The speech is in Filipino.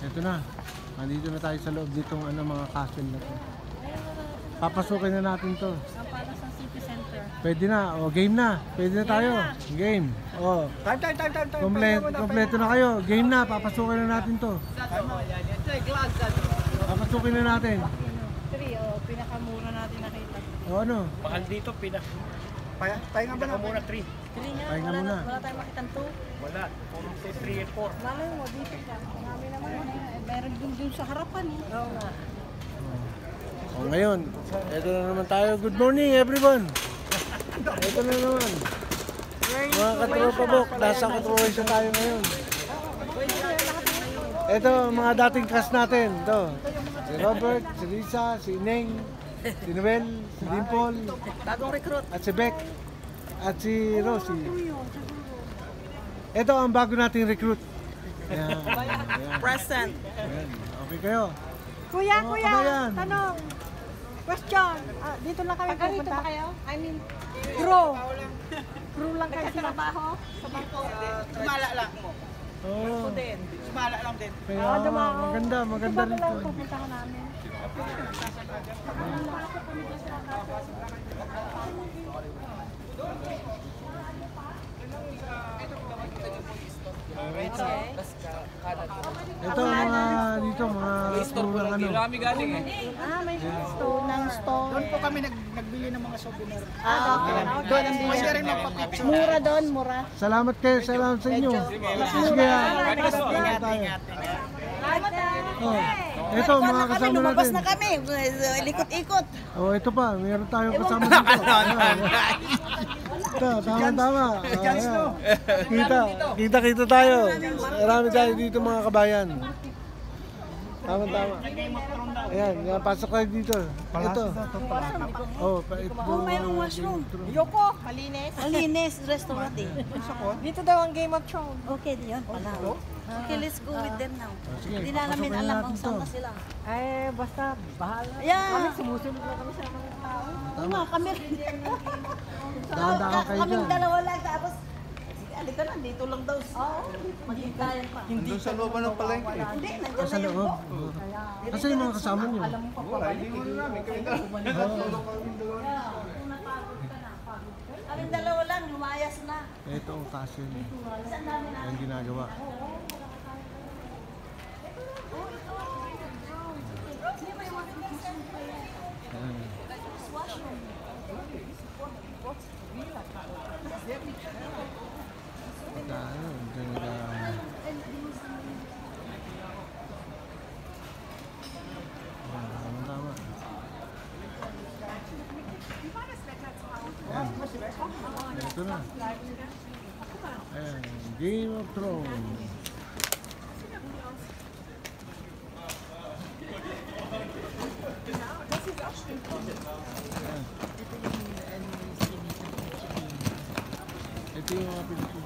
Ito na. Nandito na tayo sa loob ditong mga castle na to. Papasukin na natin to. Para sa city center. Pwede na. O, game na. Pwede na tayo. Game. O. Time. Kompleto na kayo. Game na. Papasukin na natin to. Papasukin na natin. 3, pinakamura natin nakita. O ano? Mahal dito, Pahinga ba na? muna 3. 3 nga, Pahinga muna. wala tayong makitang 2. Wala, puro 3 and 4. Malay mo, dito ka. Marami naman meron dun sa harapan eh. Oo nga. O ngayon, eto na naman tayo. Good morning everyone. Eto na naman. Mga katropa bok, nasa Croatia tayo ngayon. Eto, mga dating cast natin. Ito, si Robert, si Lisa, si Neng, si Noel, si Dimple, Bagong recruit. at si Beck, at si Rosie. Ito ang bago nating recruit. Ayan. Present. Ayan. Okay kayo? Kuya, Oh, kuya, kabayan. tanong. Question. Dito lang kami Dito pupunta. ba kayo? I mean, Crew. Crew lang kayo sa trabaho sa bangko. Sumala lang mo. Oo. Din. Sumala lang din. Kaya dumao. maganda Ito ba rito. lang pupunta ka namin? Ito mga dito mga crew ng Kami galing eh. May stone ng stone. Doon po kami nagbili ng mga souvenir. Doon ang Pwede bilhin. rin magpa-picture. Mura doon, mura. Salamat kayo, salamat sa inyo. Sige. Ingat, tayo. ingat. Oh. Ito mga kasama Lumabas natin. na kami. Likot-ikot. Oh, ito pa, mayroon tayong kasama dito. Ito, tama. Kita tayo. Marami tayo dito mga kabayan. Tama. Ayan, pasok kayo dito. Ito. Oh, ito. Mayroong washroom. Yoko, malinis. Malinis restaurant eh. Dito daw ang Game of Thrones. Okay, yun pala. Okay, let's go with them now. Sige, Hindi na namin papasukin alam natin kung saan to. na sila. Ay, basta bahala. Yeah. Kami sumusunod lang kami sa mga tao. Tama, kami. Dahan-dahan kayo Kaming dyan. dalawa lang. Tapos, halika na, dito lang daw. Oo. Maghintayan pa. Doon sa looban ng palengke. Hindi, nandiyan Sa na yung loob. book. Kasi yung mga kasama nyo. Kaming dalawa lang, lumayas na. Ito ang castle. Ang ginagawa. Ayan. Tayo, tama. Ayan. Ito na. Ayan. Game of Thrones. Ayan. Ito yung mga pelikula.